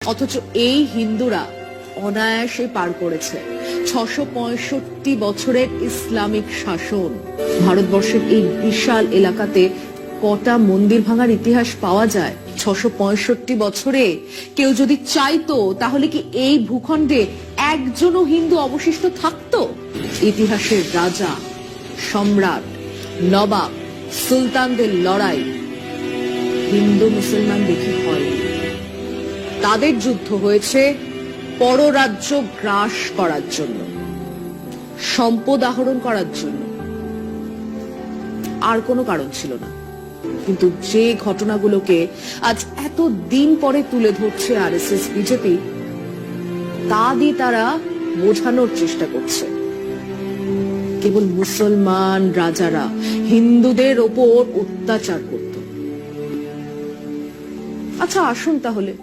অথচ এই হিন্দুরা অনায়াসে পার করেছে ৬৬৫ বছরের ইসলামিক শাসন। ভারতবর্ষের এই বিশাল এলাকাতে কটা মন্দির ভাঙার ইতিহাস পাওয়া যায়? ৬৬৫ বছরে কেউ যদি চাইতো তাহলে কি এই ভূখণ্ডে একজনও হিন্দু অবশিষ্ট থাকতো? ইতিহাসের রাজা, সম্রাট, নবাব, সুলতানদের লড়াই হিন্দু মুসলমান দেখে হয়নি। তাদের যুদ্ধ হয়েছে পররাজ্য গ্রাস করার জন্য, সম্পদ আহরণ করার জন্য, আর কোনো কারণ ছিল না। কিন্তু যে ঘটনাগুলোকে আজ এত দিন পরে তুলে ধরছে আরএসএস বিজেপি, তা দিয়ে তারা বোঝানোর চেষ্টা করছে কেবল মুসলমান রাজারা হিন্দুদের ওপর অত্যাচার করত। আচ্ছা, আসুন তাহলে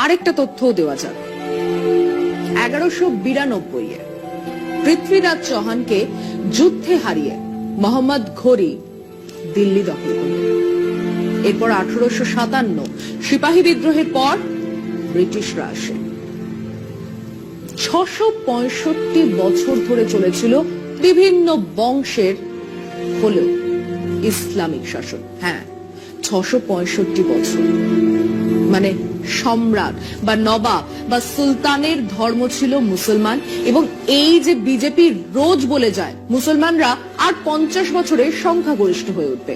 আরেকটা তথ্যও দেওয়া যাক। 1192-এ পৃথ্বীরাজ চৌহানকে যুদ্ধে হারিয়ে মোহাম্মদ ঘোরি দিল্লি দখল করলেন। এরপর 1857 সিপাহী বিদ্রোহের পর ব্রিটিশরা আসে। ৬৬৫ বছর ধরে চলেছিল বিভিন্ন বংশের হলেও ইসলামিক শাসন। হ্যাঁ, ৬৬৫ বছর। মানে সম্রাট বা নবাব বা সুলতানের ধর্ম ছিল মুসলমান, এবং এই যে বিজেপি রোজ বলে যায় মুসলমানরা আর 50 বছরে সংখ্যাগরিষ্ঠ হয়ে উঠবে,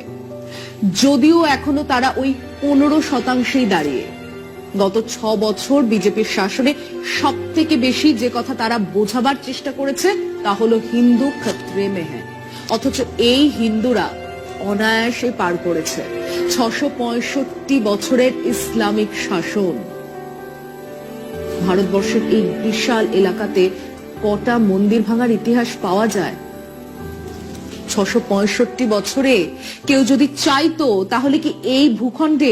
যদিও এখনো তারা ওই 15%ই দাঁড়িয়ে। গত 6 বছর বিজেপির শাসনে সব থেকে বেশি যে কথা তারা বোঝাবার চেষ্টা করেছে তা হলো হিন্দু খতরে মে হ্যায়। অথচ এই হিন্দুরা অনায়াসে পার করেছে ৬৬৫ বছরের ইসলামিক শাসন। ভারতবর্ষের এই বিশাল এলাকাতে কটা মন্দির ভাঙার ইতিহাস পাওয়া যায়? ৬৬৫ বছরে কেউ যদি চাইতো তাহলে কি এই ভূখণ্ডে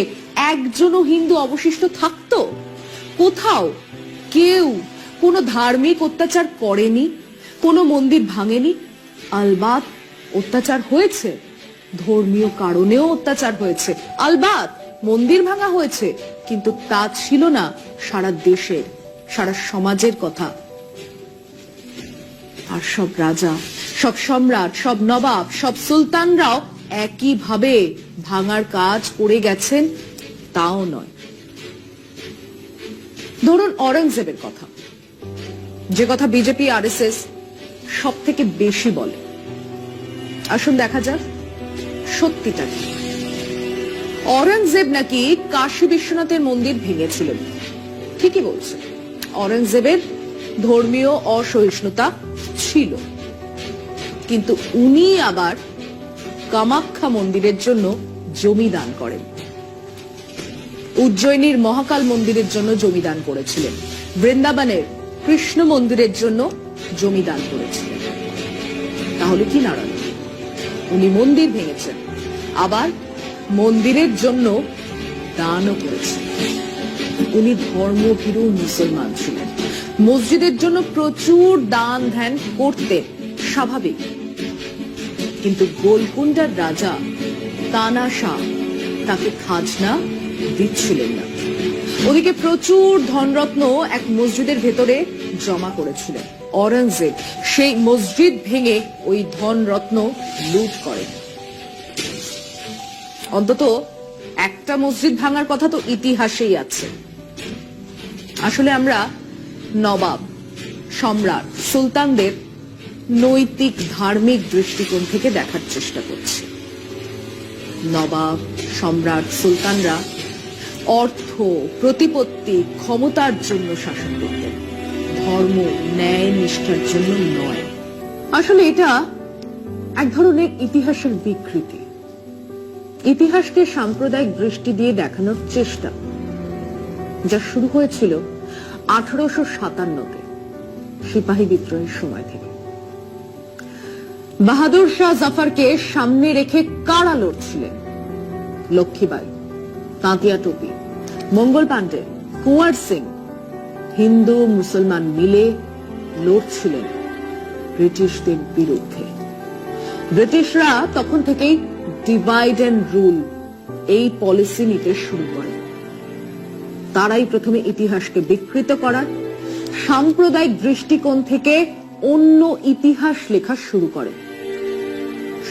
একজনও হিন্দু অবশিষ্ট থাকতো? কোথাও কেউ কোনো ধার্মিক অত্যাচার করেনি, কোনো মন্দির ভাঙেনি। আলবাত অত্যাচার হয়েছে, ধর্মীয় কারণেও অত্যাচার হয়েছে, আলবাত মন্দির ভাঙা হয়েছে, কিন্তু তা ছিল না সারা দেশের, সারা সমাজের কথা। আর সব রাজা, সব সম্রাট, সব নবাব, সব সুলতানরাও একইভাবে ভাঙার কাজ করে গেছেন তাও নয়। ধরুন অরঙ্গজেবের কথা, যে কথা বিজেপি আরএসএস সব থেকে বেশি বলে। আসুন দেখা যাক সত্যিটা কি। অরঙ্গজেব নাকি কাশী বিশ্বনাথের মন্দির ভেঙেছিলেন, ঠিকই বলছে। অরঙ্গজেবের ধর্মীয় অসহিষ্ণুতা ছিল, কিন্তু উনি আবার কামাখ্যা মন্দিরের জন্য জমি দান করেন, উজ্জয়িনীর মহাকাল মন্দিরের জন্য জমি দান করেছিলেন, বৃন্দাবনের কৃষ্ণ মন্দিরের জন্য জমি দান করেছিলেন। তাহলে কি নারায়ণ, উনি মন্দির ভেঙেছেন, আবার মন্দিরের জন্য দানও করেছেন। উনি ধর্মভীরু মুসলমান ছিলেন, মসজিদের জন্য প্রচুর দান ধ্যান করতেন, স্বাভাবিক। কিন্তু গোলকুন্ডার রাজা তানা শাহ তাকে খাজনা দিচ্ছিলেন না। ওদিকে প্রচুর ধনরত্ন এক মসজিদের ভেতরে জমা করেছিলেন। অরঙ্গজেব সেই মসজিদ ভেঙে ওই ধনরত্ন লুট করেন। অন্তত একটা মসজিদ ভাঙার কথা তো ইতিহাসেই আছে। আসলে আমরা নবাব, সম্রাট, সুলতানদের নৈতিক ধার্মিক দৃষ্টিকোণ থেকে দেখার চেষ্টা করছি। নবাব, সম্রাট, সুলতানরা অর্থ, প্রতিপত্তি, ক্ষমতার জন্য শাসন করতেন, ধর্ম, ন্যায়, নিষ্ঠার জন্য নয়। আসলে এটা এক ধরনের ইতিহাসের বিকৃতি, ইতিহাসকে সাম্প্রদায়িক দৃষ্টি দিয়ে দেখানোর চেষ্টা, যা শুরু হয়েছিল 1857-তে সিপাহী বিদ্রোহের সময় থেকে। বাহাদুর শাহ জাফরকে সামনে রেখে কারা লড়ছিলেন? লক্ষ্মীবাই, তাঁতিয়া টোপি, মঙ্গল পাণ্ডে, কুঁওয়ার সিং, হিন্দু মুসলমান মিলে লড়ছিলেন ব্রিটিশদের বিরুদ্ধে। ব্রিটিশরা তখন থেকেই ডিভাইড এন্ড রুল এই পলিসি নিতে শুরু করে। তারাই প্রথমে ইতিহাসকে বিকৃত করার, সাম্প্রদায়িক দৃষ্টিকোণ থেকে অন্য ইতিহাস লেখা শুরু করে।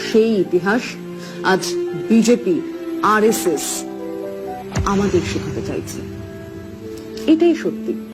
সেই ইতিহাস আজ বিজেপি, আরএসএস আমাদের শেখাতে চাইছে। এটাই সত্যি।